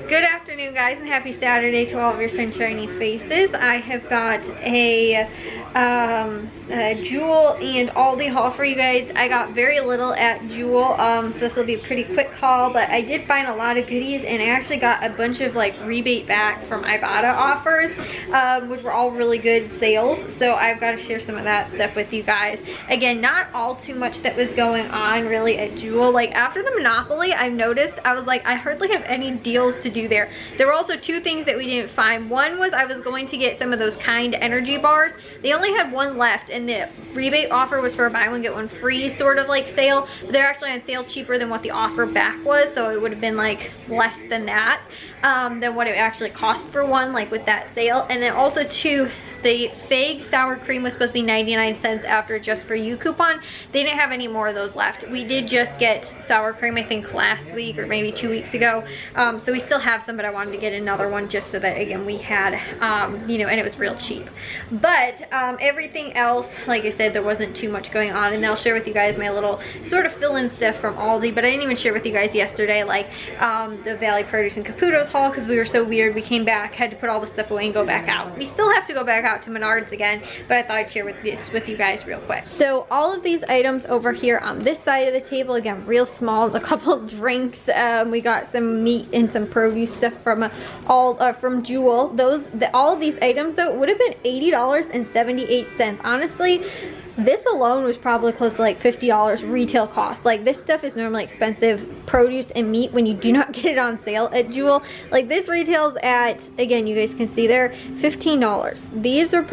Good afternoon, guys, and happy Saturday to all of your sunshiny faces. I have got a Jewel and Aldi haul for you guys. I got very little at Jewel, so this will be a pretty quick haul, but I did find a lot of goodies, and I actually got a bunch of like rebate back from Ibotta offers, which were all really good sales. So I've got to share some of that stuff with you guys. Again, not all too much that was going on really at Jewel. Like after the Monopoly, I've noticed, I was like, I hardly have any deals to do there. There were also two things that we didn't find. One was I was going to get some of those Kind energy bars. They only had one left, and the rebate offer was for a buy one get one free sort of like sale, but they're actually on sale cheaper than what the offer back was, so it would have been like less than that, than what it actually cost for one, like with that sale. And then also too, the Fig sour cream was supposed to be 99 cents after a Just For You coupon. They didn't have any more of those left. We did just get sour cream, I think last week or maybe 2 weeks ago, so we still have some, but I wanted to get another one just so that again we had you know, and it was real cheap. But everything else, like I said, there wasn't too much going on, and I'll share with you guys my little sort of fill-in stuff from Aldi. But I didn't even share with you guys yesterday, like the Valley Produce and Caputo's haul, because we were so weird. We came back, had to put all the stuff away and go back out. We still have to go back out to Menards again, but I thought I'd share this with you guys real quick. So all of these items over here on this side of the table, again real small, a couple of drinks, we got some meat and some produce stuff from from Jewel. All of these items though would have been $80.78. Honestly, this alone was probably close to like $50 retail cost. Like this stuff is normally expensive, produce and meat, when you do not get it on sale at Jewel. Like this retails at, again, you guys can see there, $15. These were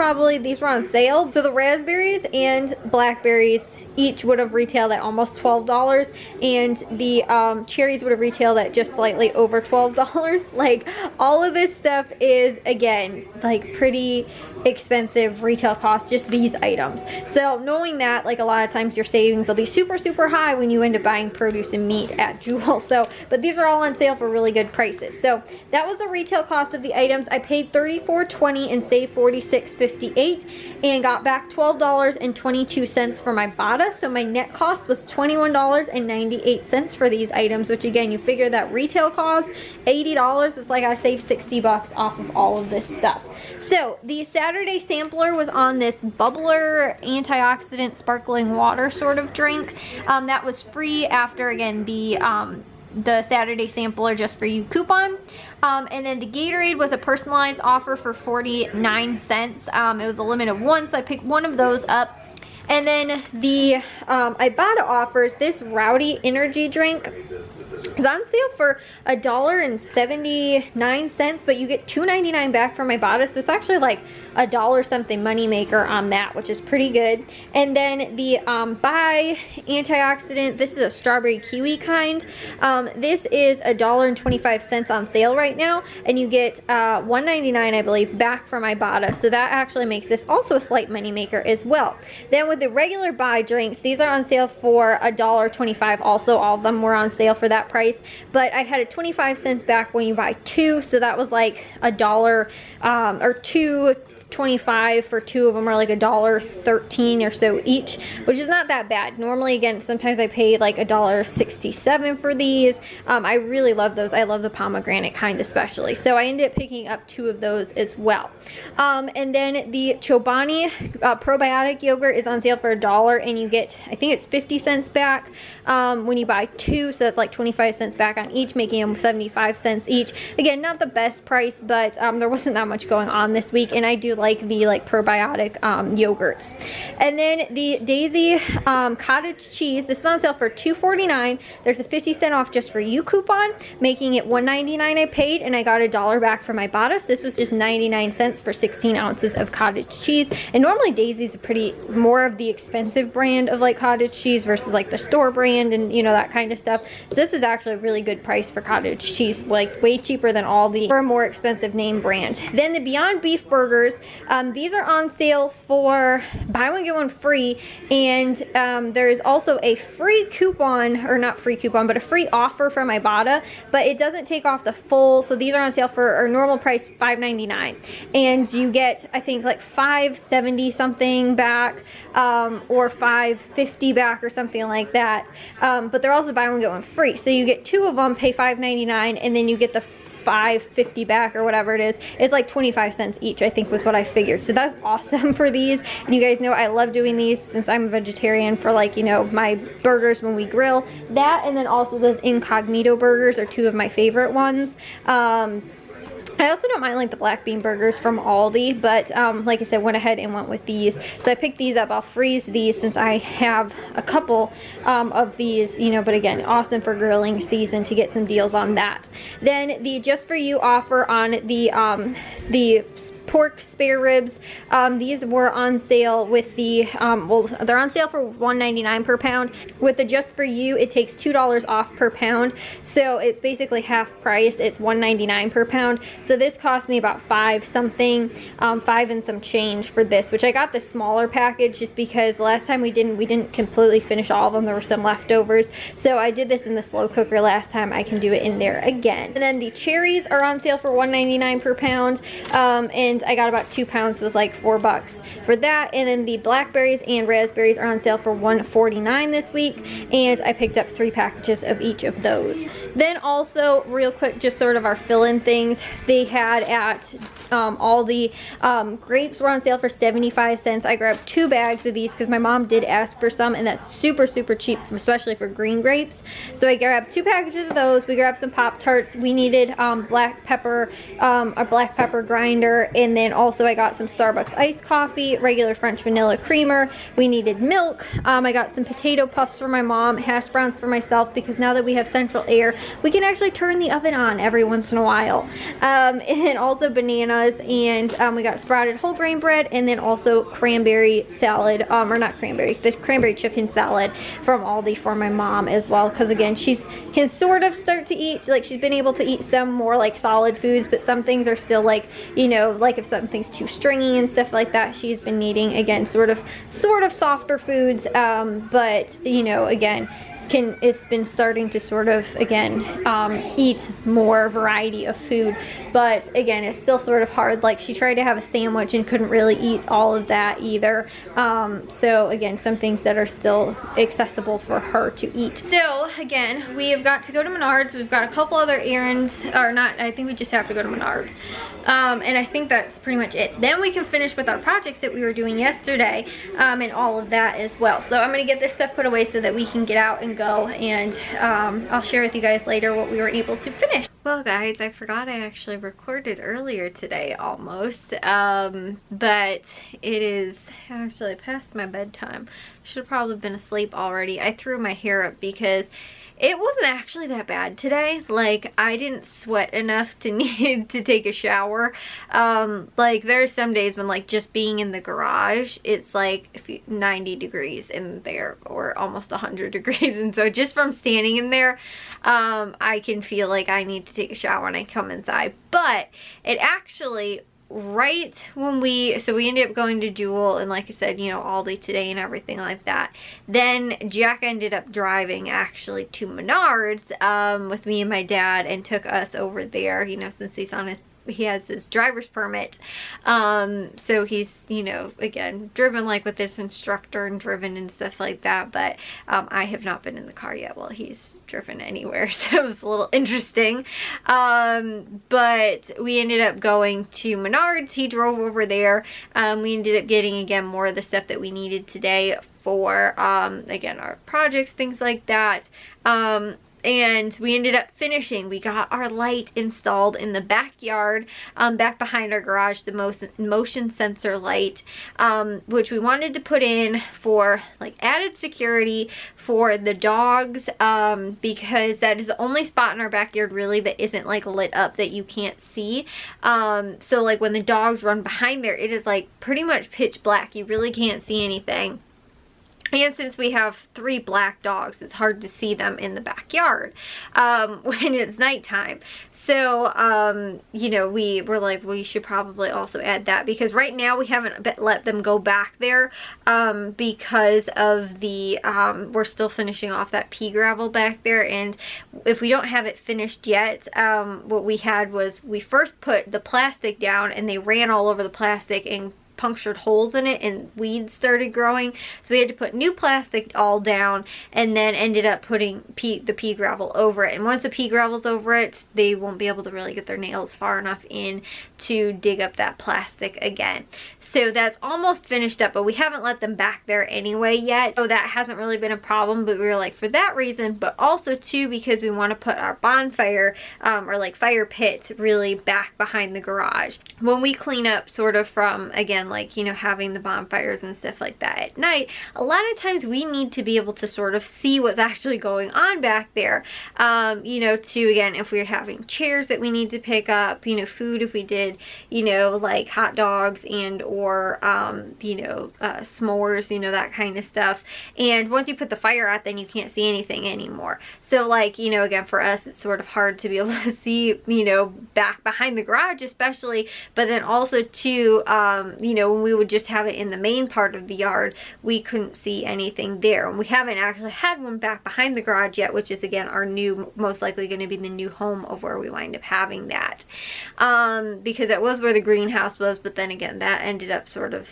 on sale. So the raspberries and blackberries each would have retailed at almost $12, and the cherries would have retailed at just slightly over $12. Like all of this stuff is, again, like pretty expensive retail cost, just these items. So knowing that, like a lot of times your savings will be super high when you end up buying produce and meat at Jewel. So, but these are all on sale for really good prices. So that was the retail cost of the items. I paid $34.20 and saved $46.58 and got back $12.22 for my Ibotta. So my net cost was $21.98 for these items, which again, you figure that retail cost $80, it's like I saved 60 bucks off of all of this stuff. So the Saturday sampler was on this bubbler antioxidant sparkling water sort of drink. That was free after, again, the Saturday sampler Just For You coupon. And then the Gatorade was a personalized offer for 49 cents. It was a limit of one, so I picked one of those up. And then the Ibotta offers this Rowdy energy drink is on sale for $1.79, but you get $2.99 back from Ibotta, so it's actually like $1 something money maker on that, which is pretty good. And then the Bai antioxidant, this is a strawberry kiwi kind. This is $1.25 on sale right now, and you get $1.99, I believe, back from Ibotta, so that actually makes this also a slight money maker as well. Then with the regular Bai drinks, these are on sale for $1.25 also. All of them were on sale for that price, but I had a 25 cents back when you buy two, so that was like $1 or $2.25 for two of them, are like $1.13 or so each, which is not that bad. Normally, again, sometimes I pay like $1.67 for these. I really love those. I love the pomegranate kind especially, so I ended up picking up two of those as well. And then the Chobani probiotic yogurt is on sale for $1, and you get, I think it's 50 cents back when you buy two, so that's like 25 cents back on each, making them 75 cents each. Again, not the best price, but there wasn't that much going on this week, and I do like the probiotic yogurts. And then the Daisy cottage cheese, this is on sale for $2.49. There's a 50-cent off Just For You coupon, making it $1.99 I paid, and I got $1 back from my Ibotta, so this was just 99 cents for 16 ounces of cottage cheese. And normally Daisy's a more of the expensive brand of like cottage cheese versus like the store brand and, you know, that kind of stuff. So this is actually a really good price for cottage cheese, like way cheaper than Aldi for a more expensive name brand. Then the Beyond Beef burgers, these are on sale for buy one get one free, and there is also a free coupon, or not free coupon, but a free offer from Ibotta, but it doesn't take off the full, so these are on sale for our normal price $5.99, and you get, I think, like $5.70 something back, or $5.50 back or something like that, but they're also buy one get one free, so you get two of them, pay $5.99, and then you get the $5.50 back or whatever it is. It's like 25 cents each, I think was what I figured. So that's awesome for these. And you guys know I love doing these since I'm a vegetarian for, like, you know, my burgers when we grill. That, and then also those incognito burgers are two of my favorite ones. I also don't mind like the black bean burgers from Aldi, but like I said, went ahead and went with these. So I picked these up. I'll freeze these since I have a couple of these, you know, but again, awesome for grilling season to get some deals on that. Then the Just For You offer on the pork spare ribs. These were on sale with the, well, they're on sale for $1.99 per pound. With the Just For You, it takes $2 off per pound. So it's basically half price. It's $1.99 per pound. So this cost me about $5 something, $5 and some change for this, which I got the smaller package just because last time we didn't completely finish all of them. There were some leftovers. So I did this in the slow cooker last time. I can do it in there again. And then the cherries are on sale for $1.99 per pound. And I got about 2 pounds, was like $4 for that. And then the blackberries and raspberries are on sale for $1.49 this week. And I picked up 3 packages of each of those. Then also real quick, just sort of our fill-in things. They had at Aldi, grapes were on sale for 75 cents. I grabbed 2 bags of these because my mom did ask for some, and that's super, super cheap, especially for green grapes. So I grabbed 2 packages of those. We grabbed some Pop-Tarts. We needed black pepper, a black pepper grinder, and then also I got some Starbucks iced coffee, regular French vanilla creamer. We needed milk. I got some potato puffs for my mom, hash browns for myself, because now that we have central air, we can actually turn the oven on every once in a while. And then also bananas, and we got sprouted whole grain bread, and then also cranberry salad, or not cranberry, the cranberry chicken salad from Aldi for my mom as well, because again, she's can sort of start to eat, like she's been able to eat some more like solid foods, but some things are still like, you know, like if something's too stringy and stuff like that, she's been needing, again, sort of softer foods, but you know, again, it's been starting to sort of, again, eat more variety of food, but again, it's still sort of hard. Like she tried to have a sandwich and couldn't really eat all of that either. So again, some things that are still accessible for her to eat. So again, we have got to go to Menards. We've got a couple other errands, or not, I think we just have to go to Menards. And I think that's pretty much it. Then we can finish with our projects that we were doing yesterday, and all of that as well. So I'm gonna get this stuff put away so that we can get out and go, and I'll share with you guys later what we were able to finish. Well guys, I forgot I actually recorded earlier today almost, but it is actually past my bedtime. Should have probably been asleep already. I threw my hair up because it wasn't actually that bad today. Like, I didn't sweat enough to need to take a shower. Like, there's some days when, like, just being in the garage, it's like 90 degrees in there, or almost 100 degrees. And so just from standing in there, I can feel like I need to take a shower when I come inside. But it actually, right when we ended up going to Jewel, and like I said, you know, Aldi today and everything like that. Then Jack ended up driving actually to Menards with me and my dad, and took us over there, you know, since he has his driver's permit. So he's, you know, again, driven like with this instructor and driven and stuff like that, but I have not been in the car yet while he's driven anywhere, so it was a little interesting. But we ended up going to Menards. He drove over there. We ended up getting, again, more of the stuff that we needed today for, again, our projects, things like that. And we ended up finishing. We got our light installed in the backyard, back behind our garage, the motion sensor light, which we wanted to put in for like added security for the dogs, because that is the only spot in our backyard really that isn't like lit up, that you can't see. So like when the dogs run behind there, it is like pretty much pitch black. You really can't see anything. And since we have 3 black dogs, it's hard to see them in the backyard when it's nighttime. So, you know, we were like, we should probably also add that, because right now we haven't let them go back there because of the, we're still finishing off that pea gravel back there. And if we don't have it finished yet, what we had was, we first put the plastic down and they ran all over the plastic and punctured holes in it and weeds started growing. So we had to put new plastic all down and then ended up putting the pea gravel over it. And once the pea gravel's over it, they won't be able to really get their nails far enough in to dig up that plastic again. So that's almost finished up, but we haven't let them back there anyway yet. So that hasn't really been a problem, but we were like, for that reason, but also too because we want to put our bonfire or like fire pits really back behind the garage. When we clean up sort of from, again, like, you know, having the bonfires and stuff like that at night, a lot of times we need to be able to sort of see what's actually going on back there. You know, to, again, if we're having chairs that we need to pick up, you know, food, if we did, you know, like hot dogs and or you know, s'mores, you know, that kind of stuff. And once you put the fire out, then you can't see anything anymore. So like, you know, again, for us, it's sort of hard to be able to see, you know, back behind the garage especially, but then also too, you know, when we would just have it in the main part of the yard, we couldn't see anything there. And we haven't actually had one back behind the garage yet, which is, again, our new, most likely going to be the new home of where we wind up having that. Because it was where the greenhouse was, but then again, that ended up sort of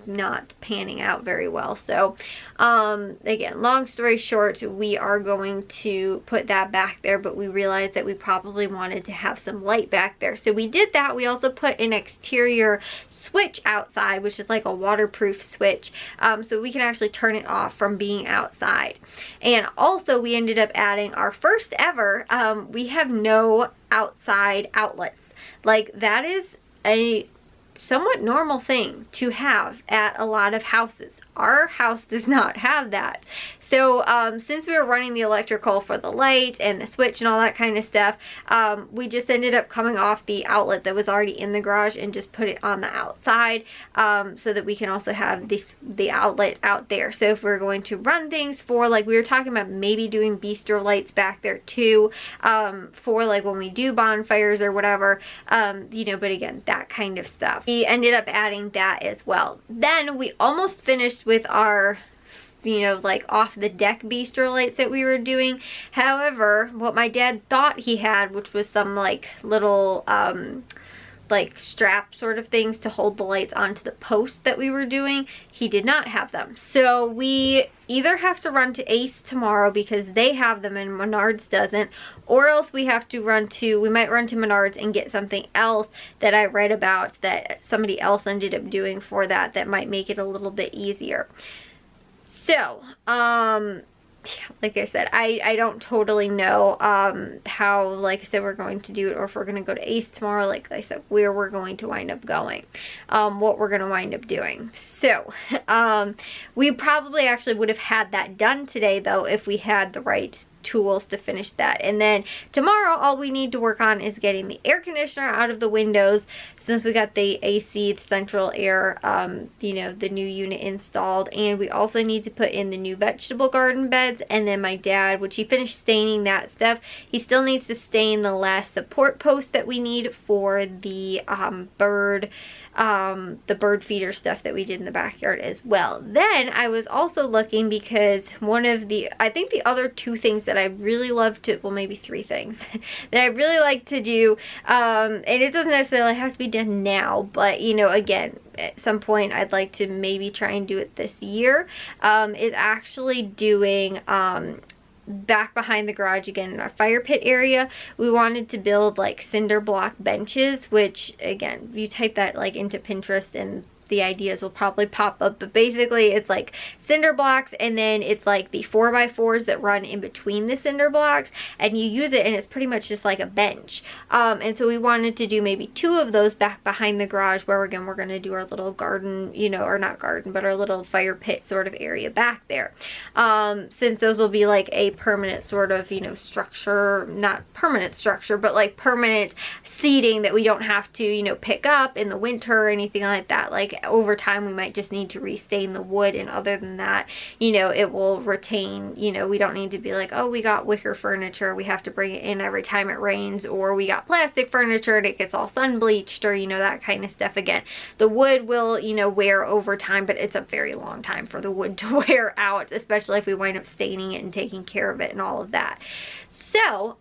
not panning out very well. So again, long story short, we are going to put that back there, but we realized that we probably wanted to have some light back there, so we did that. We also put an exterior switch outside, which is like a waterproof switch, so we can actually turn it off from being outside. And also we ended up adding our first ever, we have no outside outlets. Like, that is a somewhat normal thing to have at a lot of houses. Our house does not have that. So since we were running the electrical for the light and the switch and all that kind of stuff, we just ended up coming off the outlet that was already in the garage and just put it on the outside, so that we can also have the outlet out there. So if we're going to run things for, like, we were talking about maybe doing bistro lights back there too, for like when we do bonfires or whatever, you know, but again, that kind of stuff. We ended up adding that as well. Then we almost finished with our, you know, like off the deck bistro lights that we were doing. However, what my dad thought he had, which was some like little like strap sort of things to hold the lights onto the posts that we were doing, he did not have them. So we either have to run to Ace tomorrow because they have them and Menards doesn't, or else we have to we might run to Menards and get something else that I read about that somebody else ended up doing for that might make it a little bit easier. So, yeah, like I said, I don't totally know how, like I said, we're going to do it, or if we're going to go to Ace tomorrow, like I said, where we're going to wind up going, what we're going to wind up doing. So we probably actually would have had that done today though if we had the right tools to finish that. And then tomorrow all we need to work on is getting the air conditioner out of the windows, since we got the AC, the central air, you know, the new unit installed. And we also need to put in the new vegetable garden beds. And then my dad, which he finished staining that stuff, he still needs to stain the last support post that we need for the bird feeder stuff that we did in the backyard as well. Then I was also looking because one of the, I think the other two things that I really love to, well, maybe three things that I really like to do, and it doesn't necessarily have to be done now, but you know, again, at some point I'd like to maybe try and do it this year, is actually doing back behind the garage again in our fire pit area. We wanted to build like cinder block benches, which again, you type that like into Pinterest and the ideas will probably pop up, but basically it's like cinder blocks, and then it's like the 4x4s that run in between the cinder blocks, and you use it and it's pretty much just like a bench. And so we wanted to do maybe 2 of those back behind the garage, where again we're going to do our little garden, you know, or not garden, but our little fire pit sort of area back there, since those will be like a permanent sort of, you know, structure, not permanent structure, but like permanent seating that we don't have to, you know, pick up in the winter or anything like that. Like over time we might just need to restain the wood, and other than that, you know, it will retain, you know, we don't need to be like, oh, we got wicker furniture, we have to bring it in every time it rains, or we got plastic furniture and it gets all sun bleached, or you know, that kind of stuff. Again, the wood will, you know, wear over time, but it's a very long time for the wood to wear out, especially if we wind up staining it and taking care of it and all of that. So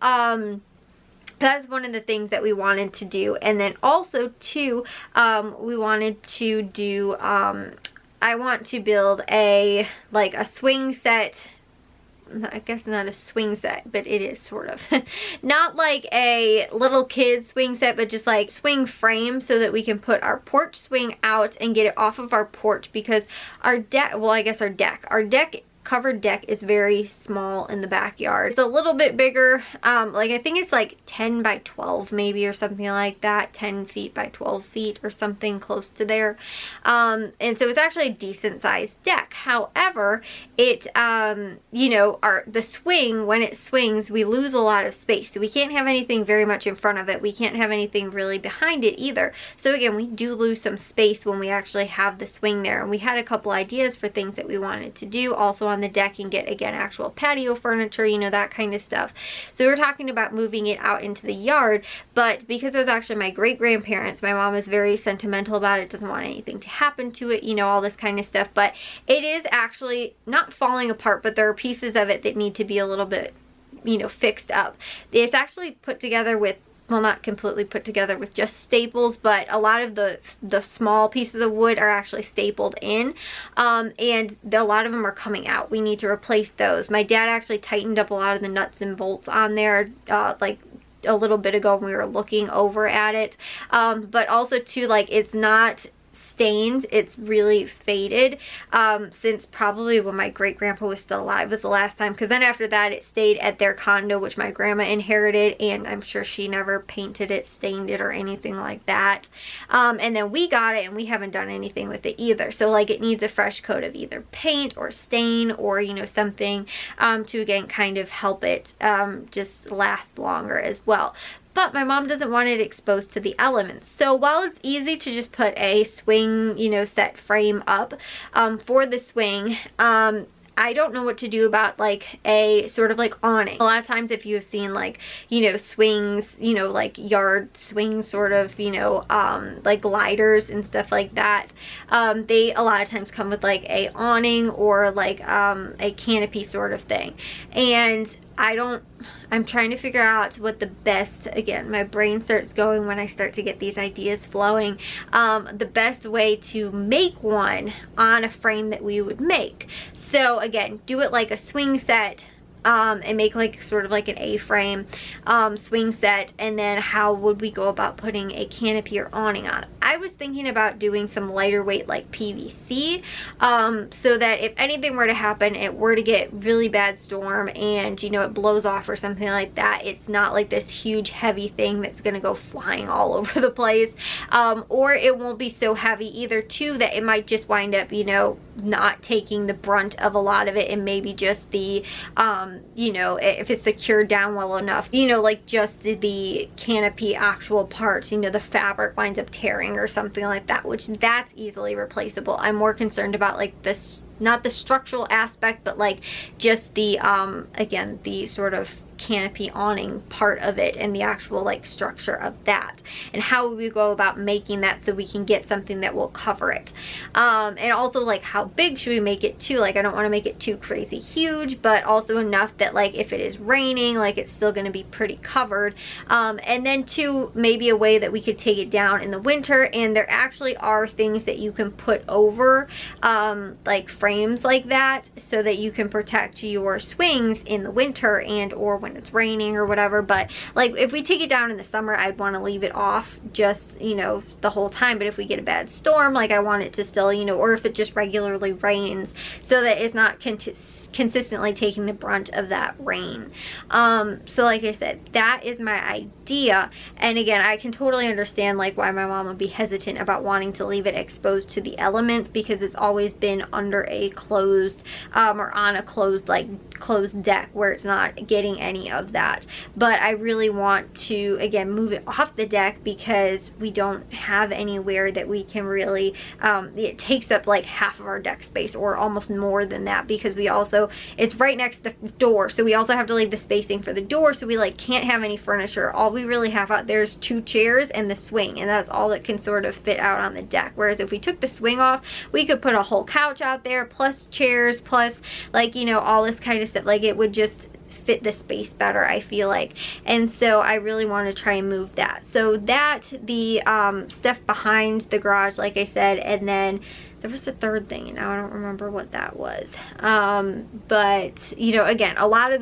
that's one of the things that we wanted to do. And then also too, we wanted to do, I want to build a swing set. I guess not a swing set, but it is sort of. Not like a little kid swing set, but just like swing frame so that we can put our porch swing out and get it off of our porch, because our deck, well, I guess our covered deck is very small in the backyard. It's a little bit bigger, like I think it's like 10 by 12 maybe, or something like that, 10 feet by 12 feet or something close to there. And so it's actually a decent sized deck. However, it, you know, the swing, when it swings, we lose a lot of space. So we can't have anything very much in front of it. We can't have anything really behind it either. So again, we do lose some space when we actually have the swing there. And we had a couple ideas for things that we wanted to do also on the deck, and get, again, actual patio furniture, you know, that kind of stuff. So we were talking about moving it out into the yard, but because it was actually my great-grandparents, my mom is very sentimental about it, doesn't want anything to happen to it, you know, all this kind of stuff. But it is actually not falling apart, but there are pieces of it that need to be a little bit, you know, fixed up. It's actually put together with, well, not completely put together with just staples, but a lot of the small pieces of wood are actually stapled in, and a lot of them are coming out. We need to replace those. My dad actually tightened up a lot of the nuts and bolts on there, like a little bit ago when we were looking over at it, but also too, like, it's not stained, it's really faded, since probably when my great-grandpa was still alive was the last time, because then after that it stayed at their condo, which my grandma inherited, and I'm sure she never painted it, stained it, or anything like that. And then we got it and we haven't done anything with it either, so like it needs a fresh coat of either paint or stain, or, you know, something to again kind of help it just last longer as well. But my mom doesn't want it exposed to the elements. So while it's easy to just put a swing, you know, set frame up for the swing, I don't know what to do about like a sort of like awning. A lot of times if you've seen like, you know, swings, you know, like yard swings sort of, you know, like gliders and stuff like that, they a lot of times come with like a awning or like a canopy sort of thing. And I'm trying to figure out what the best, again, my brain starts going when I start to get these ideas flowing, the best way to make one on a frame that we would make. So again, do it like a swing set, and make like sort of like an A-frame swing set, and then how would we go about putting a canopy or awning on it? I was thinking about doing some lighter weight like PVC, so that if anything were to happen, it were to get really bad storm and, you know, it blows off or something like that, it's not like this huge heavy thing that's gonna go flying all over the place, or it won't be so heavy either too that it might just wind up, you know, not taking the brunt of a lot of it, and maybe just the you know, if it's secured down well enough, you know, like just the canopy actual parts, you know, the fabric winds up tearing or something like that, which that's easily replaceable. I'm more concerned about like this, not the structural aspect, but like just the again, the sort of canopy awning part of it and the actual like structure of that, and how we go about making that so we can get something that will cover it, and also like how big should we make it too. Like I don't want to make it too crazy huge, but also enough that like if it is raining, like it's still going to be pretty covered, and then too, maybe a way that we could take it down in the winter. And there actually are things that you can put over like frames like that, so that you can protect your swings in the winter and or when it's raining or whatever. But like if we take it down in the summer, I'd want to leave it off just, you know, the whole time. But if we get a bad storm, like I want it to still, you know, or if it just regularly rains, so that it's not consistently taking the brunt of that rain. So like I said, that is my idea. And again, I can totally understand like why my mom would be hesitant about wanting to leave it exposed to the elements, because it's always been under a closed or on a closed deck where it's not getting any of that. But I really want to again move it off the deck, because we don't have anywhere that we can really it takes up like half of our deck space, or almost more than that, because we also, it's right next to the door, so we also have to leave the spacing for the door, so we like can't have any furniture. All we really have out there is 2 chairs and the swing, and that's all that can sort of fit out on the deck. Whereas if we took the swing off, we could put a whole couch out there, plus chairs, plus like, you know, all this kind of stuff. Like it would just fit the space better, I feel like. And so I really want to try and move that. So that, the stuff behind the garage, like I said, and then there was the third thing and now I don't remember what that was. But you know, again, a lot of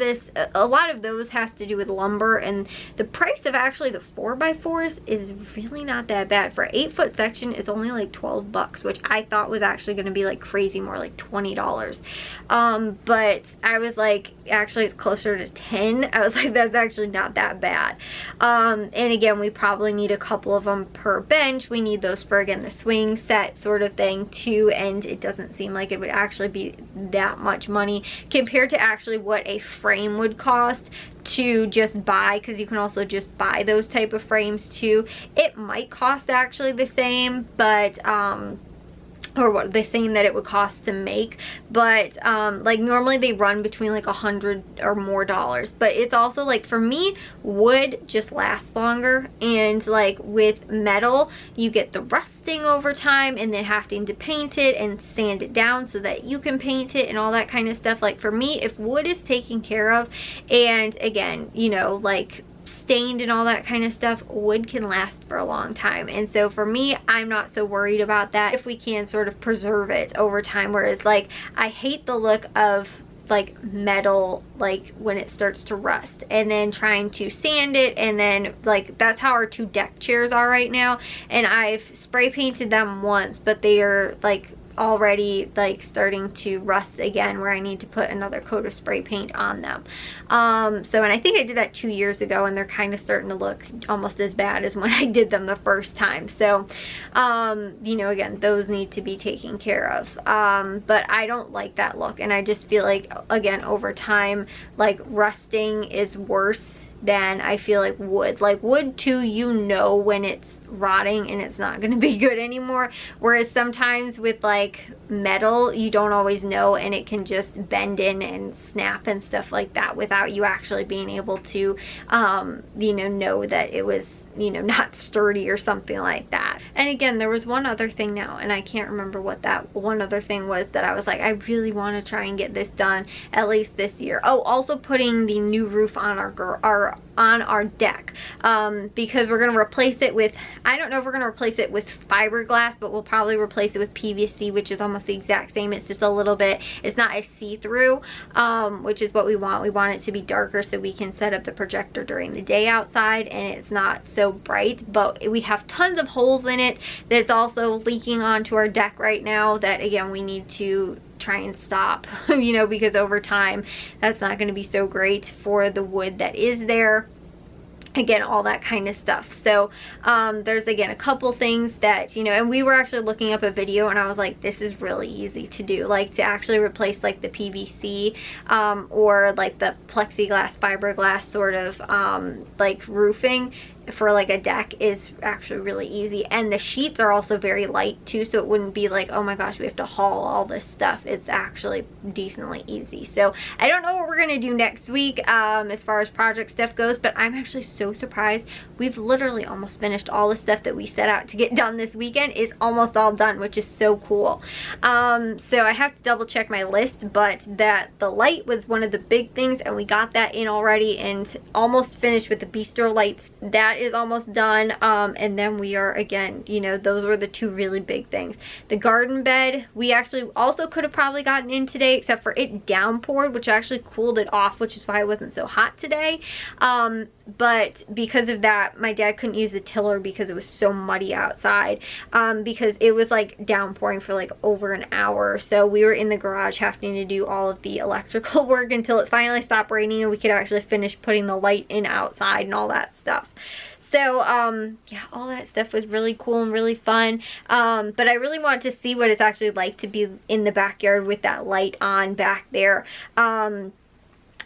those has to do with lumber, and the price of actually the 4x4s is really not that bad. For an 8-foot section, it's only like $12, which I thought was actually going to be like crazy, more like $20. But I was like, actually it's closer to 10. I was like, that's actually not that bad. And again, we probably need a couple of them per bench. We need those for, again, the swing set sort of thing too, and it doesn't seem like it would actually be that much money compared to actually what a frame would cost to just buy, because you can also just buy those type of frames too. It might cost actually the same, but or what they're saying that it would cost to make, but like normally they run between like $100 or more, but it's also like, for me, wood just lasts longer, and like with metal you get the rusting over time and then having to paint it and sand it down so that you can paint it and all that kind of stuff. Like for me, if wood is taken care of, and again, you know, like stained and all that kind of stuff, wood can last for a long time. And so for me, I'm not so worried about that if we can sort of preserve it over time. Whereas like, I hate the look of like metal, like when it starts to rust, and then trying to sand it, and then like, that's how our 2 deck chairs are right now. And I've spray painted them once, but they are like already like starting to rust again, where I need to put another coat of spray paint on them. So, and I think I did that 2 years ago, and they're kind of starting to look almost as bad as when I did them the first time. So you know, again, those need to be taken care of. But I don't like that look, and I just feel like, again, over time, like rusting is worse than I feel like wood. Like wood too, you know when it's rotting and it's not gonna be good anymore, whereas sometimes with like metal, you don't always know, and it can just bend in and snap and stuff like that without you actually being able to you know that it was, you know, not sturdy or something like that. And again, there was one other thing now, and I can't remember what that one other thing was that I was like, I really want to try and get this done at least this year. Oh, also putting the new roof on our deck, because we're going to replace it with, I don't know if we're going to replace it with fiberglass, but we'll probably replace it with PVC, which is almost the exact same. It's just a little bit, it's not as see-through, which is what we want. We want it to be darker so we can set up the projector during the day outside, and it's not so bright. But we have tons of holes in it that's also leaking onto our deck right now, that again, we need to try and stop, you know, because over time that's not going to be so great for the wood that is there. Again, all that kind of stuff. So there's again a couple things that, you know, and we were actually looking up a video, and I was like, this is really easy to do, like to actually replace like the PVC or like the plexiglass, fiberglass sort of like roofing for like a deck is actually really easy. And the sheets are also very light too, so it wouldn't be like, oh my gosh, we have to haul all this stuff. It's actually decently easy. So I don't know what we're gonna do next week as far as project stuff goes, but I'm actually so surprised. We've literally almost finished all the stuff that we set out to get done this weekend is almost all done, which is so cool. So I have to double check my list, but that the light was one of the big things, and we got that in already, and almost finished with the bistro lights. That is almost done. And then we are, again, you know, those were the 2 really big things. The garden bed, we actually also could have probably gotten in today, except for it downpoured, which actually cooled it off, which is why it wasn't so hot today. But because of that, my dad couldn't use the tiller because it was so muddy outside, because it was like downpouring for like over an hour. So we were in the garage having to do all of the electrical work until it finally stopped raining and we could actually finish putting the light in outside and all that stuff. So yeah, all that stuff was really cool and really fun. But I really want to see what it's actually like to be in the backyard with that light on back there.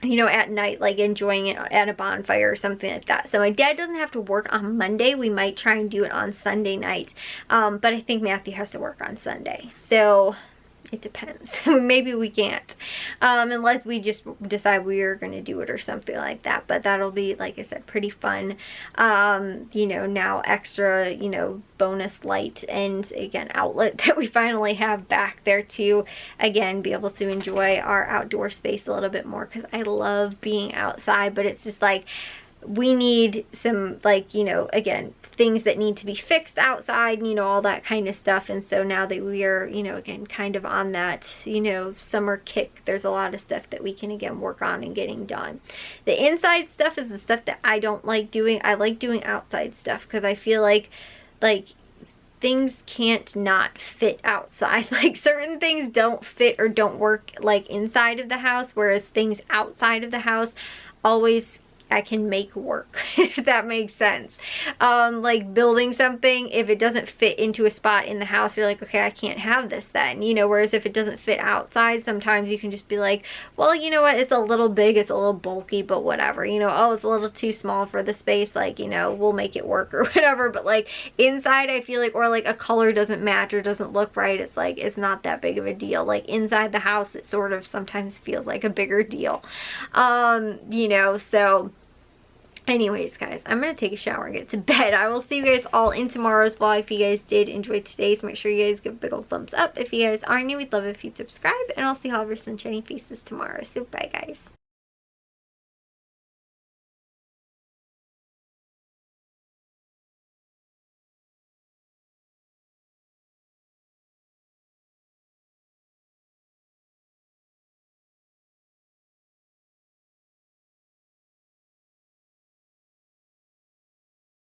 You know, at night, like enjoying it at a bonfire or something like that. So my dad doesn't have to work on Monday. We might try and do it on Sunday night. But I think Matthew has to work on Sunday. So it depends. Maybe we can't, unless we just decide we are going to do it or something like that. But that'll be, like I said, pretty fun. You know, now extra, you know, bonus light and again outlet that we finally have back there to again be able to enjoy our outdoor space a little bit more, because I love being outside, but it's just like we need some, like, you know, again, things that need to be fixed outside, you know, all that kind of stuff. And so now that we are, you know, again, kind of on that, you know, summer kick, there's a lot of stuff that we can again work on and getting done. The inside stuff is the stuff that I don't like doing. I like doing outside stuff because I feel like things can't not fit outside. Like certain things don't fit or don't work like inside of the house, whereas things outside of the house always I can make work, if that makes sense. Like building something, if it doesn't fit into a spot in the house, you're like, okay, I can't have this then, you know, whereas if it doesn't fit outside, sometimes you can just be like, well, you know what, it's a little big, it's a little bulky, but whatever, you know, oh, it's a little too small for the space, like, you know, we'll make it work or whatever. But like inside, I feel like, or like a color doesn't match or doesn't look right, it's like, it's not that big of a deal. Like inside the house, it sort of sometimes feels like a bigger deal, you know. So anyways, guys, I'm going to take a shower and get to bed. I will see you guys all in tomorrow's vlog. If you guys did enjoy today's, make sure you guys give a big old thumbs up. If you guys are new, we'd love it if you'd subscribe. And I'll see you all over sunshiny faces tomorrow. So bye, guys.